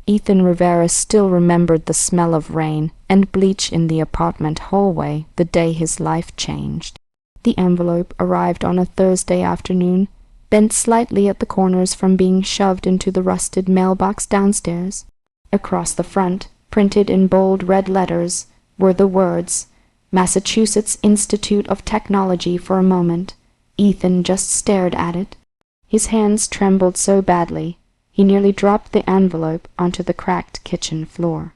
Ethan Rivera still remembered the smell of rain and bleach in the apartment hallway the day his life changed. The envelope arrived on a Thursday afternoon, bent slightly at the corners from being shoved into the rusted mailbox downstairs. Across the front, printed in bold red letters, were the words, Massachusetts Institute of Technology. For a moment, Ethan just stared at it. His hands trembled so badly, he nearly dropped the envelope onto the cracked kitchen floor.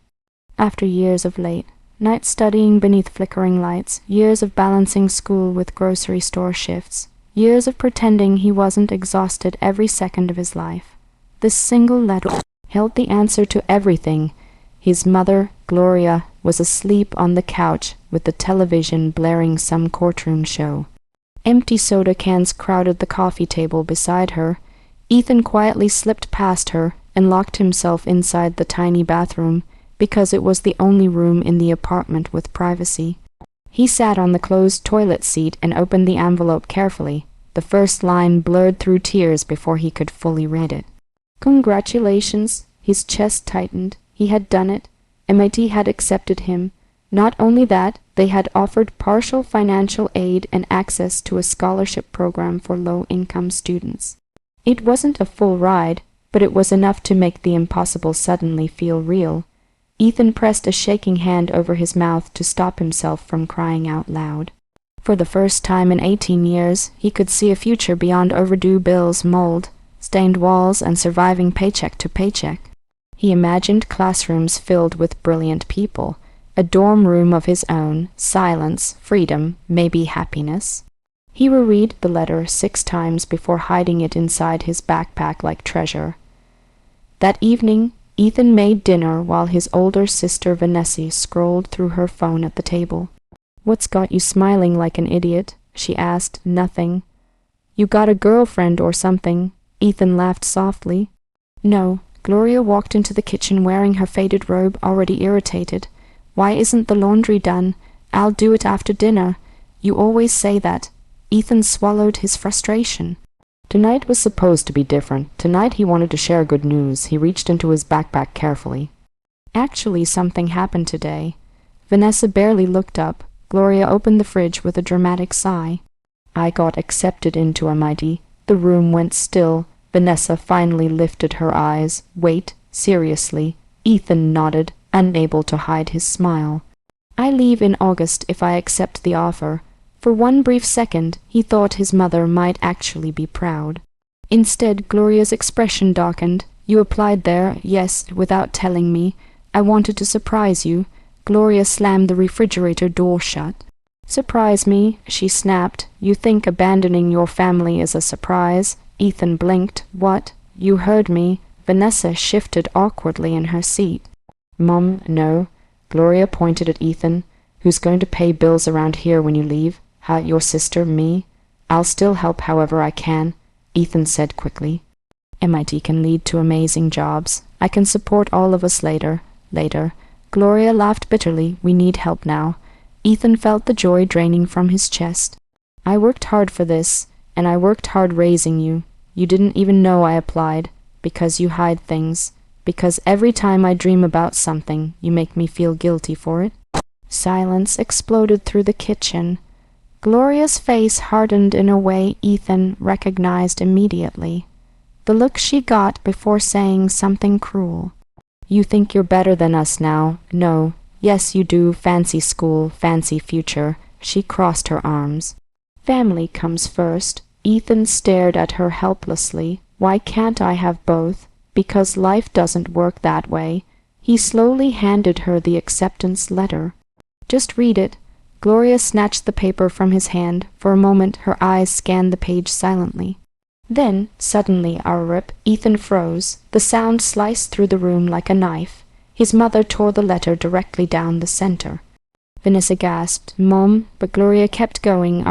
After years of late nights studying beneath flickering lights, years of balancing school with grocery store shifts, years of pretending he wasn't exhausted every second of his life, this single letter held the answer to everything. His mother, Gloria, was asleep on the couch with the television blaring some courtroom show. Empty soda cans crowded the coffee table beside her. Ethan quietly slipped past her and locked himself inside the tiny bathroom because it was the only room in the apartment with privacy. He sat on the closed toilet seat and opened the envelope carefully. The first line blurred through tears before he could fully read it. Congratulations! His chest tightened. He had done it. MIT had accepted him. Not only that, they had offered partial financial aid and access to a scholarship program for low-income students. It wasn't a full ride, but it was enough to make the impossible suddenly feel real. Ethan pressed a shaking hand over his mouth to stop himself from crying out loud. For the first time in 18 years, he could see a future beyond overdue bills, mold, stained walls, and surviving paycheck to paycheck. He imagined classrooms filled with brilliant people, a dorm room of his own, silence, freedom, maybe happiness. He reread the letter 6 times before hiding it inside his backpack like treasure. That evening, Ethan made dinner while his older sister Vanessa scrolled through her phone at the table. "What's got you smiling like an idiot?" she asked. "Nothing." "You got a girlfriend or something?" Ethan laughed softly. "No." Gloria walked into the kitchen wearing her faded robe, already irritated. "Why isn't the laundry done? I'll do it after dinner. You always say that." Ethan swallowed his frustration. Tonight was supposed to be different. Tonight he wanted to share good news. He reached into his backpack carefully. Actually, something happened today. Vanessa barely looked up. Gloria opened the fridge with a dramatic sigh. "I got accepted into MIT." The room went still. Vanessa finally lifted her eyes. "Wait, seriously?" Ethan nodded, unable to hide his smile. "I leave in August if I accept the offer." For one brief second, he thought his mother might actually be proud. Instead, Gloria's expression darkened. "You applied there?" "Yes, without telling me. I wanted to surprise you." Gloria slammed the refrigerator door shut. "Surprise me?" she snapped. "You think abandoning your family is a surprise?" Ethan blinked. "What? You heard me." Vanessa shifted awkwardly in her seat. "Mom, no." Gloria pointed at Ethan. "Who's going to pay bills around here when you leave? Your sister, me?" "I'll still help however I can," Ethan said quickly. "MIT can lead to amazing jobs. I can support all of us later." Gloria laughed bitterly. "We need help now." Ethan felt the joy draining from his chest. "I worked hard for this, and I worked hard raising you. You didn't even know I applied, because you hide things, because every time I dream about something, you make me feel guilty for it." Silence exploded through the kitchen. Gloria's face hardened in a way Ethan recognized immediately. The look she got before saying something cruel. "You think you're better than us now?" "No." "Yes, you do. Fancy school, fancy future." She crossed her arms. "Family comes first." Ethan stared at her helplessly. "Why can't I have both?" "Because life doesn't work that way." He slowly handed her the acceptance letter. "Just read it." Gloria snatched the paper from his hand. For a moment her eyes scanned the page silently. Then, suddenly, Ethan froze. The sound sliced through the room like a knife. His mother tore the letter directly down the center. Vanessa gasped, "Mom," but Gloria kept going.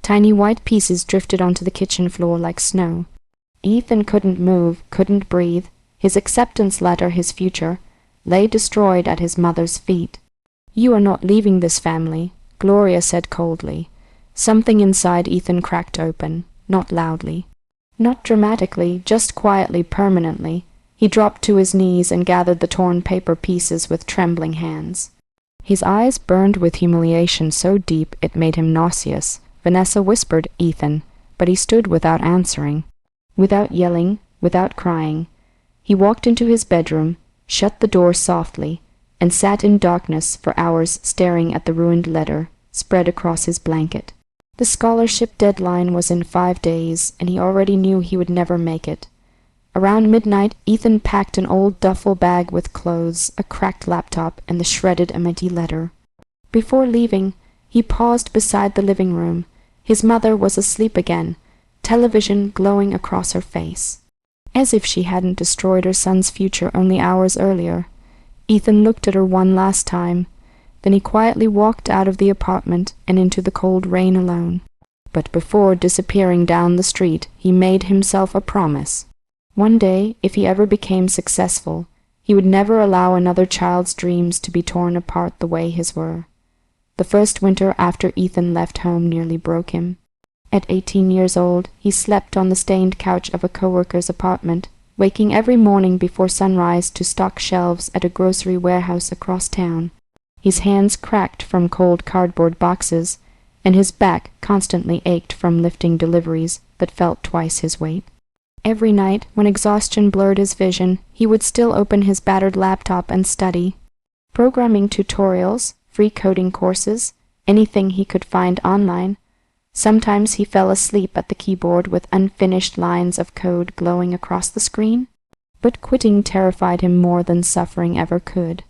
Tiny white pieces drifted onto the kitchen floor like snow. Ethan couldn't move, couldn't breathe. His acceptance letter, his future, lay destroyed at his mother's feet. "You are not leaving this family," Gloria said coldly. Something inside Ethan cracked open, not loudly, not dramatically, just quietly, permanently. He dropped to his knees and gathered the torn paper pieces with trembling hands. His eyes burned with humiliation so deep it made him nauseous. Vanessa whispered, "Ethan," but he stood without answering. Without yelling, without crying, he walked into his bedroom, shut the door softly, and sat in darkness for hours staring at the ruined letter spread across his blanket. The scholarship deadline was in 5 days, and he already knew he would never make it. Around midnight, Ethan packed an old duffel bag with clothes, a cracked laptop, and the shredded empty letter. Before leaving, he paused beside the living room. His mother was asleep again, television glowing across her face. As if she hadn't destroyed her son's future only hours earlier. Ethan looked at her one last time. Then he quietly walked out of the apartment and into the cold rain alone. But before disappearing down the street, he made himself a promise. One day, if he ever became successful, he would never allow another child's dreams to be torn apart the way his were. The first winter after Ethan left home nearly broke him. At 18 years old, he slept on the stained couch of a coworker's apartment, waking every morning before sunrise to stock shelves at a grocery warehouse across town. His hands cracked from cold cardboard boxes, and his back constantly ached from lifting deliveries that felt twice his weight. Every night, when exhaustion blurred his vision, he would still open his battered laptop and study. Programming tutorials, free coding courses, anything he could find online. Sometimes he fell asleep at the keyboard with unfinished lines of code glowing across the screen. But quitting terrified him more than suffering ever could,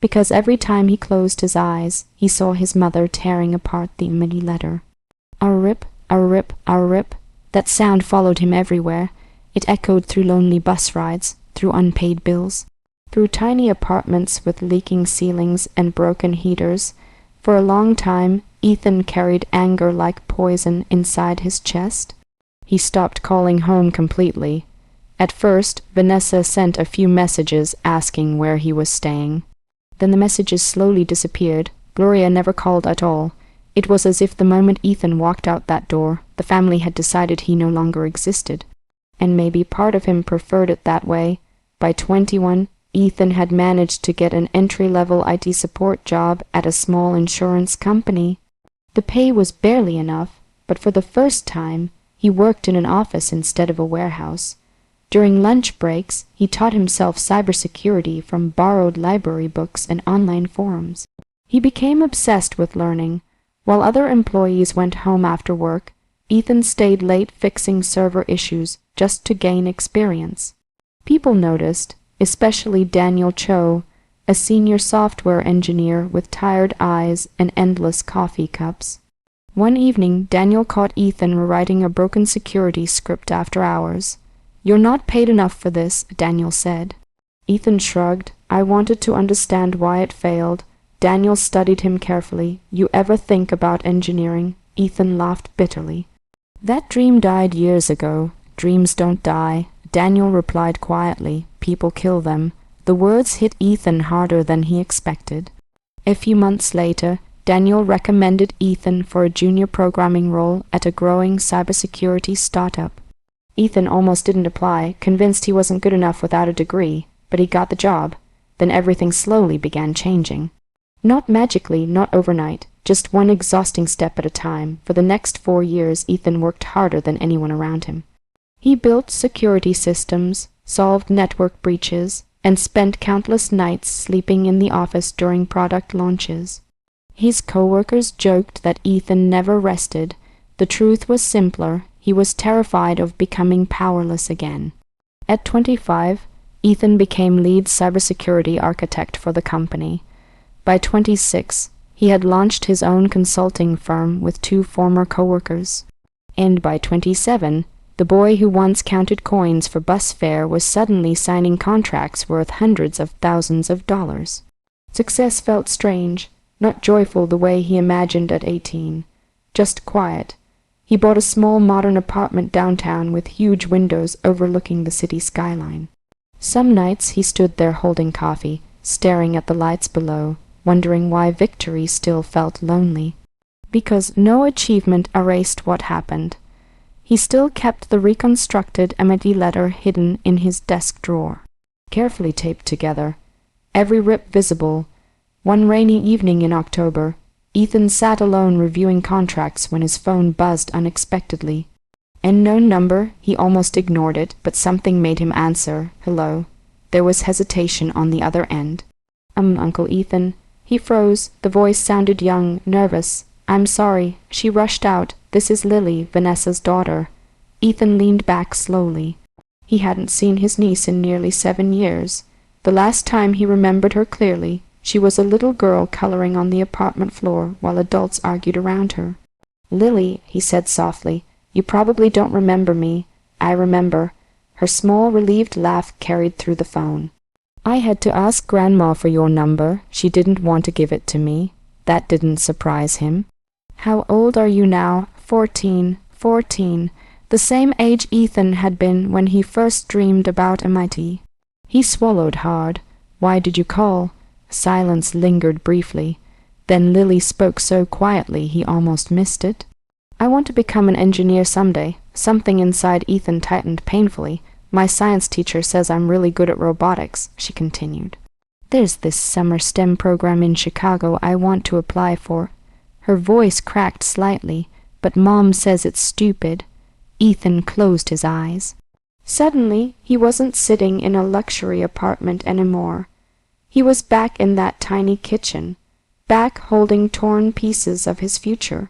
because every time he closed his eyes, he saw his mother tearing apart the empty letter. A rip, a rip, a rip. That sound followed him everywhere. It echoed through lonely bus rides, through unpaid bills, through tiny apartments with leaking ceilings and broken heaters. For a long time, Ethan carried anger like poison inside his chest. He stopped calling home completely. At first, Vanessa sent a few messages asking where he was staying. Then the messages slowly disappeared. Gloria never called at all. It was as if the moment Ethan walked out that door, the family had decided he no longer existed. And maybe part of him preferred it that way. By 21, Ethan had managed to get an entry-level IT support job at a small insurance company. The pay was barely enough, but for the first time, he worked in an office instead of a warehouse. During lunch breaks, he taught himself cybersecurity from borrowed library books and online forums. He became obsessed with learning. While other employees went home after work, Ethan stayed late fixing server issues just to gain experience. People noticed, especially Daniel Cho, a senior software engineer with tired eyes and endless coffee cups. One evening, Daniel caught Ethan rewriting a broken security script after hours. "You're not paid enough for this," Daniel said. Ethan shrugged. "I wanted to understand why it failed." Daniel studied him carefully. "You ever think about engineering?" Ethan laughed bitterly. "That dream died years ago." "Dreams don't die," Daniel replied quietly. "People kill them." The words hit Ethan harder than he expected. A few months later, Daniel recommended Ethan for a junior programming role at a growing cybersecurity startup. Ethan almost didn't apply, convinced he wasn't good enough without a degree, but he got the job. Then everything slowly began changing. Not magically, not overnight, just one exhausting step at a time. For the next 4 years, Ethan worked harder than anyone around him. He built security systems, solved network breaches, and spent countless nights sleeping in the office during product launches. His coworkers joked that Ethan never rested. The truth was simpler. He was terrified of becoming powerless again. At 25, Ethan became lead cybersecurity architect for the company. By 26, he had launched his own consulting firm with 2 former coworkers. And by 27, the boy who once counted coins for bus fare was suddenly signing contracts worth hundreds of thousands of dollars. Success felt strange, not joyful the way he imagined at 18, just quiet. He bought a small modern apartment downtown with huge windows overlooking the city skyline. Some nights he stood there holding coffee, staring at the lights below, wondering why victory still felt lonely. Because no achievement erased what happened. He still kept the reconstructed empty letter hidden in his desk drawer. carefully taped together, every rip visible. One rainy evening in October, Ethan sat alone reviewing contracts when his phone buzzed unexpectedly. Unknown number, he almost ignored it, but something made him answer, "Hello." There was hesitation on the other end. Uncle Ethan." He froze. The voice sounded young, nervous. "I'm sorry." She rushed out. "This is Lily, Vanessa's daughter." Ethan leaned back slowly. He hadn't seen his niece in nearly 7 years. The last time he remembered her clearly, she was a little girl coloring on the apartment floor while adults argued around her. "Lily," he said softly, "you probably don't remember me. I remember." Her small, relieved laugh carried through the phone. "I had to ask Grandma for your number. She didn't want to give it to me." That didn't surprise him. "How old are you now?" 14. 14. The same age Ethan had been when he first dreamed about MIT. He swallowed hard. "Why did you call?" Silence lingered briefly. Then Lily spoke so quietly he almost missed it. "I want to become an engineer someday." Something inside Ethan tightened painfully. "My science teacher says I'm really good at robotics," she continued. "There's this summer STEM program in Chicago I want to apply for." Her voice cracked slightly. "But Mom says it's stupid." Ethan closed his eyes. Suddenly, he wasn't sitting in a luxury apartment anymore. He was back in that tiny kitchen, back holding torn pieces of his future.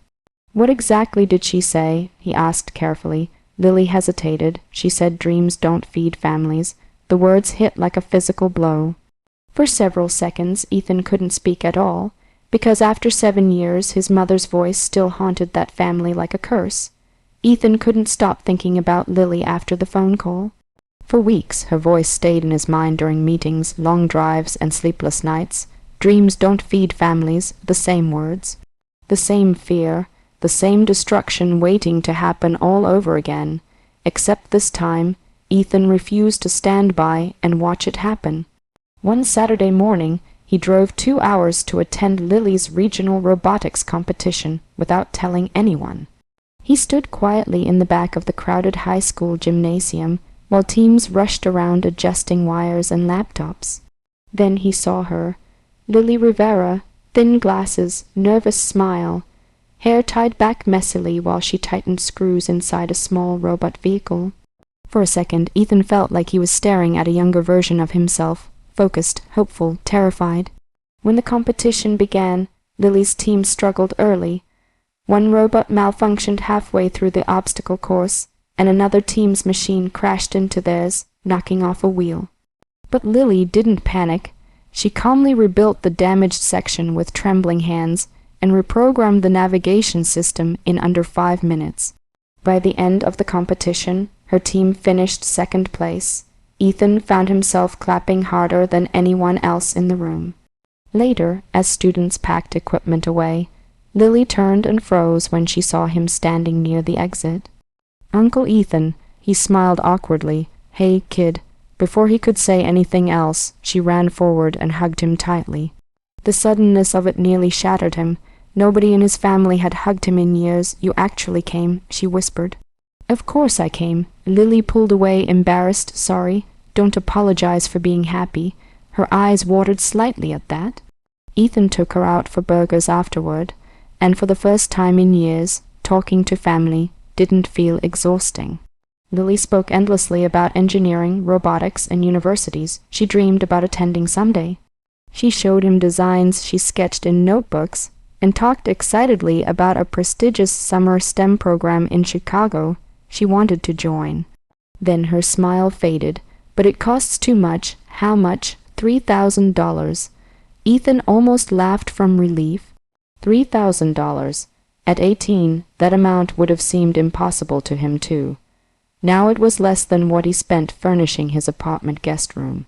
"What exactly did she say?" he asked carefully. Lily hesitated. She said dreams don't feed families. The words hit like a physical blow. For several seconds, Ethan couldn't speak at all, because after 7 years, his mother's voice still haunted that family like a curse. Ethan couldn't stop thinking about Lily after the phone call. For weeks, her voice stayed in his mind during meetings, long drives, and sleepless nights. Dreams don't feed families, the same words. The same fear, the same destruction waiting to happen all over again. Except this time, Ethan refused to stand by and watch it happen. One Saturday morning, he drove 2 hours to attend Lily's regional robotics competition without telling anyone. He stood quietly in the back of the crowded high school gymnasium while teams rushed around adjusting wires and laptops. Then he saw her, Lily Rivera, thin glasses, nervous smile, hair tied back messily while she tightened screws inside a small robot vehicle. For a second, Ethan felt like he was staring at a younger version of himself, focused, hopeful, terrified. When the competition began, Lily's team struggled early. One robot malfunctioned halfway through the obstacle course, and another team's machine crashed into theirs, knocking off a wheel. But Lily didn't panic. She calmly rebuilt the damaged section with trembling hands and reprogrammed the navigation system in under 5 minutes. By the end of the competition, her team finished second place. Ethan found himself clapping harder than anyone else in the room. Later, as students packed equipment away, Lily turned and froze when she saw him standing near the exit. "Uncle Ethan," he smiled awkwardly. "Hey, kid." Before he could say anything else, she ran forward and hugged him tightly. The suddenness of it nearly shattered him. Nobody in his family had hugged him in years. "You actually came," she whispered. "Of course I came." Lily pulled away, embarrassed. "Sorry. Don't apologize for being happy." Her eyes watered slightly at that. Ethan took her out for burgers afterward, and for the first time in years, talking to family didn't feel exhausting. Lily spoke endlessly about engineering, robotics, and universities she dreamed about attending someday. She showed him designs she sketched in notebooks and talked excitedly about a prestigious summer STEM program in Chicago she wanted to join. Then her smile faded. "But it costs too much." "How much?" $3,000. Ethan almost laughed from relief. $3,000. At 18, that amount would have seemed impossible to him, too. Now it was less than what he spent furnishing his apartment guest room.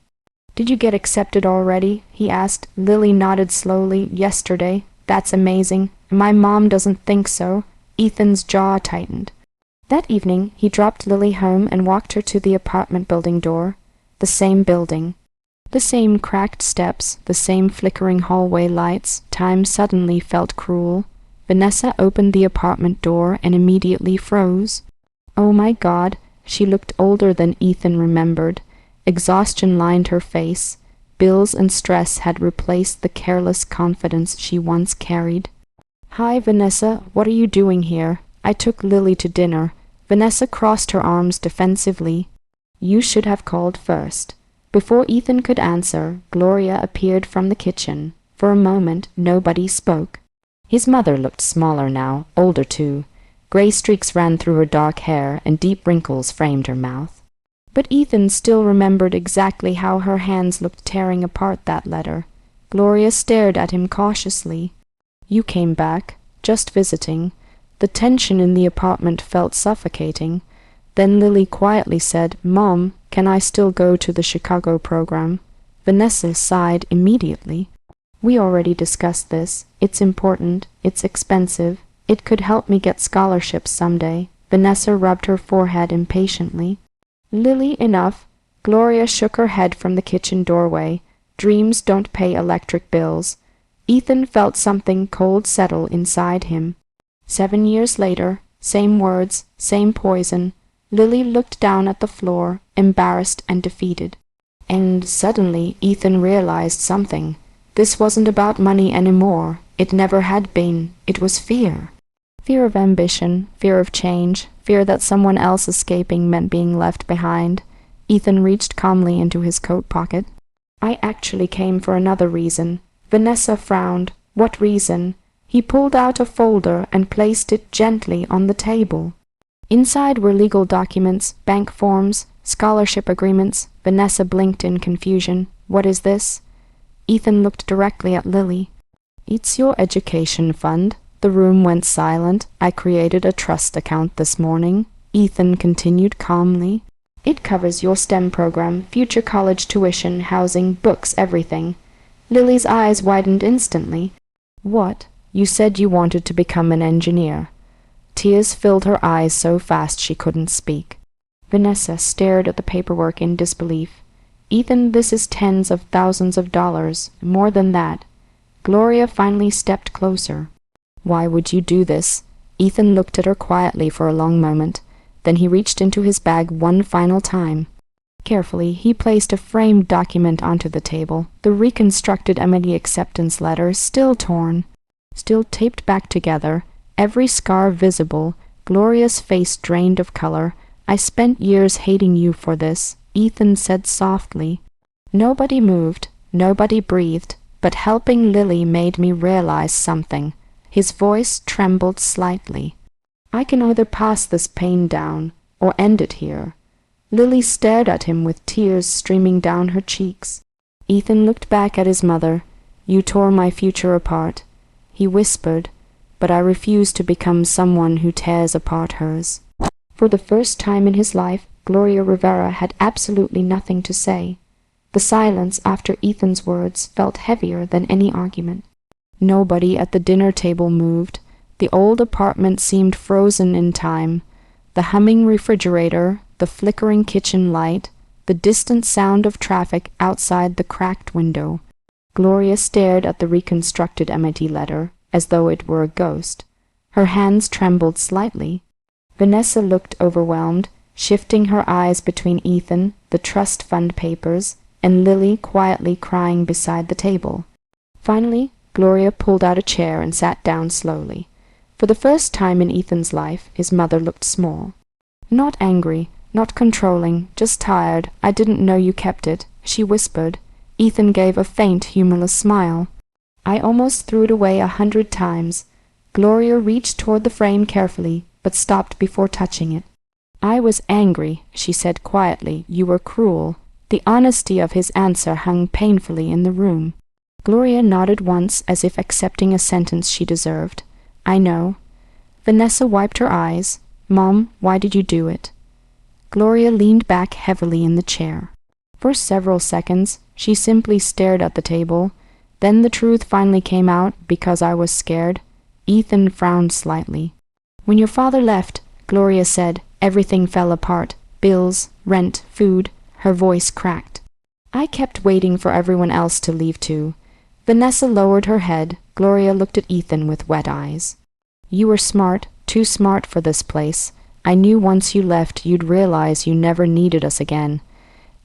"Did you get accepted already?" he asked. Lily nodded slowly. "Yesterday." "That's amazing. My mom doesn't think so." Ethan's jaw tightened. That evening, he dropped Lily home and walked her to the apartment building door. The same building. The same cracked steps, the same flickering hallway lights. Time suddenly felt cruel. Vanessa opened the apartment door and immediately froze. Oh my God, she looked older than Ethan remembered. Exhaustion lined her face. Bills and stress had replaced the careless confidence she once carried. "Hi, Vanessa, what are you doing here? I took Lily to dinner." Vanessa crossed her arms defensively. "You should have called first." Before Ethan could answer, Gloria appeared from the kitchen. For a moment, nobody spoke. His mother looked smaller now, older too. Gray streaks ran through her dark hair, and deep wrinkles framed her mouth. But Ethan still remembered exactly how her hands looked tearing apart that letter. Gloria stared at him cautiously. "You came back, just visiting." The tension in the apartment felt suffocating. Then Lily quietly said, "Mom, can I still go to the Chicago program?" Vanessa sighed immediately. "We already discussed this. It's important. It's expensive. It could help me get scholarships someday." Vanessa rubbed her forehead impatiently. "Lily, enough." Gloria shook her head from the kitchen doorway. "Dreams don't pay electric bills." Ethan felt something cold settle inside him. 7 years later, same words, same poison. Lily looked down at the floor, embarrassed and defeated. And suddenly Ethan realized something. This wasn't about money anymore. It never had been. It was fear. Fear of ambition, fear of change, fear that someone else escaping meant being left behind. Ethan reached calmly into his coat pocket. "I actually came for another reason." Vanessa frowned. "What reason?" He pulled out a folder and placed it gently on the table. Inside were legal documents, bank forms, scholarship agreements. Vanessa blinked in confusion. "What is this?" Ethan looked directly at Lily. "It's your education fund." The room went silent. "I created a trust account this morning." Ethan continued calmly. "It covers your STEM program, future college tuition, housing, books, everything." Lily's eyes widened instantly. "What? You said you wanted to become an engineer." Tears filled her eyes so fast she couldn't speak. Vanessa stared at the paperwork in disbelief. "Ethan, this is tens of thousands of dollars, more than that." Gloria finally stepped closer. "Why would you do this?" Ethan looked at her quietly for a long moment. Then he reached into his bag one final time. Carefully, he placed a framed document onto the table, the reconstructed Emily acceptance letter, still torn, still taped back together, every scar visible. Gloria's face drained of color. "I spent years hating you for this," Ethan said softly. Nobody moved, nobody breathed, but helping Lily made me realize something. His voice trembled slightly. "I can either pass this pain down, or end it here." Lily stared at him with tears streaming down her cheeks. Ethan looked back at his mother. "You tore my future apart," he whispered, "but I refuse to become someone who tears apart hers." For the first time in his life, Gloria Rivera had absolutely nothing to say. The silence after Ethan's words felt heavier than any argument. Nobody at the dinner table moved. The old apartment seemed frozen in time. The humming refrigerator, the flickering kitchen light, the distant sound of traffic outside the cracked window. Gloria stared at the reconstructed Amity letter, as though it were a ghost. Her hands trembled slightly. Vanessa looked overwhelmed, shifting her eyes between Ethan, the trust fund papers, and Lily quietly crying beside the table. Finally, Gloria pulled out a chair and sat down slowly. For the first time in Ethan's life, his mother looked small. Not angry, not controlling, just tired. "I didn't know you kept it," she whispered. Ethan gave a faint, humorless smile. "I almost threw it away 100 times." Gloria reached toward the frame carefully, but stopped before touching it. "I was angry," she said quietly. "You were cruel." The honesty of his answer hung painfully in the room. Gloria nodded once, as if accepting a sentence she deserved. "I know." Vanessa wiped her eyes. "Mom, why did you do it?" Gloria leaned back heavily in the chair. For several seconds, she simply stared at the table. Then the truth finally came out. "Because I was scared." Ethan frowned slightly. "When your father left," Gloria said, "everything fell apart. Bills, rent, food." Her voice cracked. "I kept waiting for everyone else to leave too." Vanessa lowered her head. Gloria looked at Ethan with wet eyes. "You were smart, too smart for this place. I knew once you left you'd realize you never needed us again."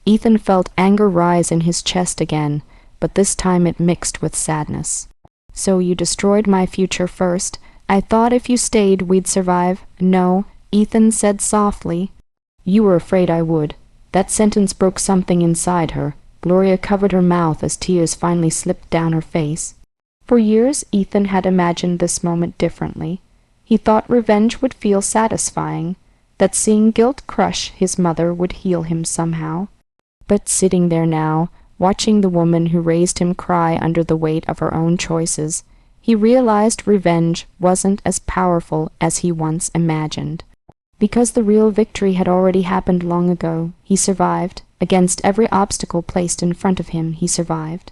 Ethan felt anger rise in his chest again, but this time it mixed with sadness. "So you destroyed my future first. I thought if you stayed we'd survive." "No," Ethan said softly. "You were afraid I would." That sentence broke something inside her. Gloria covered her mouth as tears finally slipped down her face. For years, Ethan had imagined this moment differently. He thought revenge would feel satisfying, that seeing guilt crush his mother would heal him somehow. But sitting there now, watching the woman who raised him cry under the weight of her own choices, he realized revenge wasn't as powerful as he once imagined. Because the real victory had already happened long ago, he survived. Against every obstacle placed in front of him, he survived.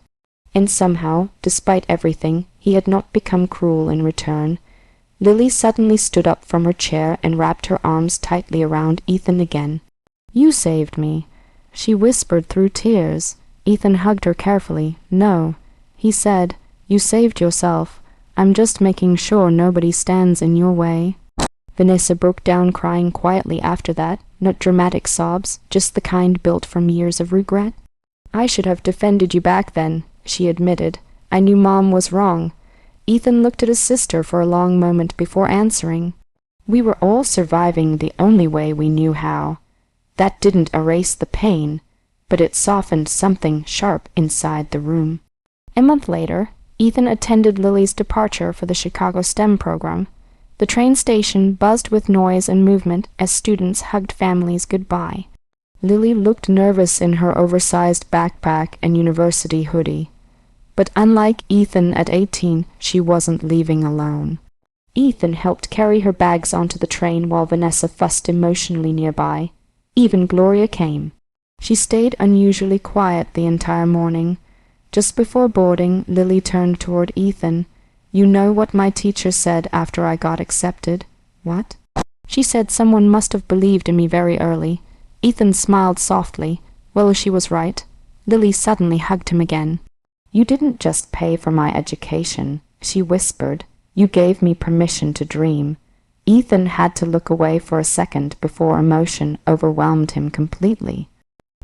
And somehow, despite everything, he had not become cruel in return. Lily suddenly stood up from her chair and wrapped her arms tightly around Ethan again. "You saved me," she whispered through tears. Ethan hugged her carefully. "No," he said, "you saved yourself. I'm just making sure nobody stands in your way." Vanessa broke down crying quietly after that, not dramatic sobs, just the kind built from years of regret. "I should have defended you back then," she admitted. "I knew Mom was wrong." Ethan looked at his sister for a long moment before answering. "We were all surviving the only way we knew how. That didn't erase the pain, but it softened something sharp inside the room." A month later, Ethan attended Lily's departure for the Chicago STEM program. The train station buzzed with noise and movement as students hugged families goodbye. Lily looked nervous in her oversized backpack and university hoodie. But unlike Ethan at 18, she wasn't leaving alone. Ethan helped carry her bags onto the train while Vanessa fussed emotionally nearby. Even Gloria came. She stayed unusually quiet the entire morning. Just before boarding, Lily turned toward Ethan. "You know what my teacher said after I got accepted?" "What?" "She said someone must have believed in me very early." Ethan smiled softly. Well, she was right. Lily suddenly hugged him again. "You didn't just pay for my education," she whispered. "You gave me permission to dream." Ethan had to look away for a second before emotion overwhelmed him completely.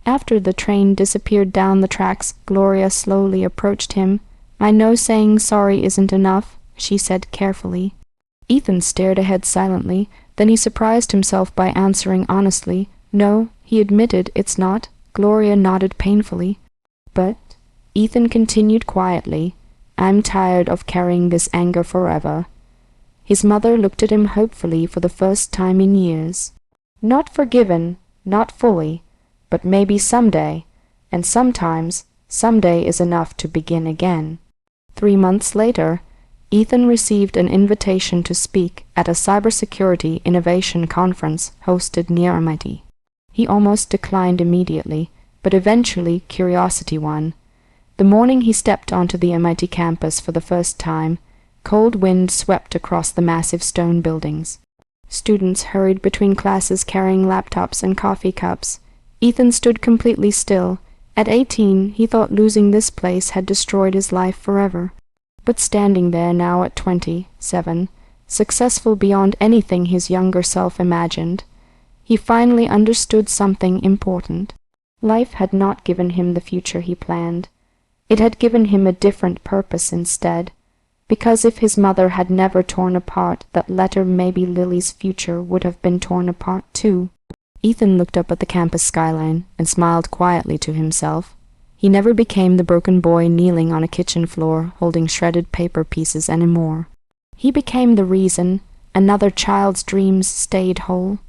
After the train disappeared down the tracks, Gloria slowly approached him. "I know saying sorry isn't enough," she said carefully. Ethan stared ahead silently, then he surprised himself by answering honestly. "No," he admitted, "it's not." Gloria nodded painfully. "But," Ethan continued quietly, "I'm tired of carrying this anger forever." His mother looked at him hopefully for the first time in years. "Not forgiven, not fully, but maybe someday, and sometimes, someday is enough to begin again." 3 months later, Ethan received an invitation to speak at a cybersecurity innovation conference hosted near MIT. He almost declined immediately, but eventually curiosity won. The morning he stepped onto the MIT campus for the first time, cold wind swept across the massive stone buildings. Students hurried between classes carrying laptops and coffee cups. Ethan stood completely still. At 18, he thought losing this place had destroyed his life forever. But standing there now at 27, successful beyond anything his younger self imagined, he finally understood something important. Life had not given him the future he planned. It had given him a different purpose instead. Because if his mother had never torn apart that letter, maybe Lily's future would have been torn apart too. Ethan looked up at the campus skyline and smiled quietly to himself. He never became the broken boy kneeling on a kitchen floor holding shredded paper pieces anymore. He became the reason another child's dreams stayed whole.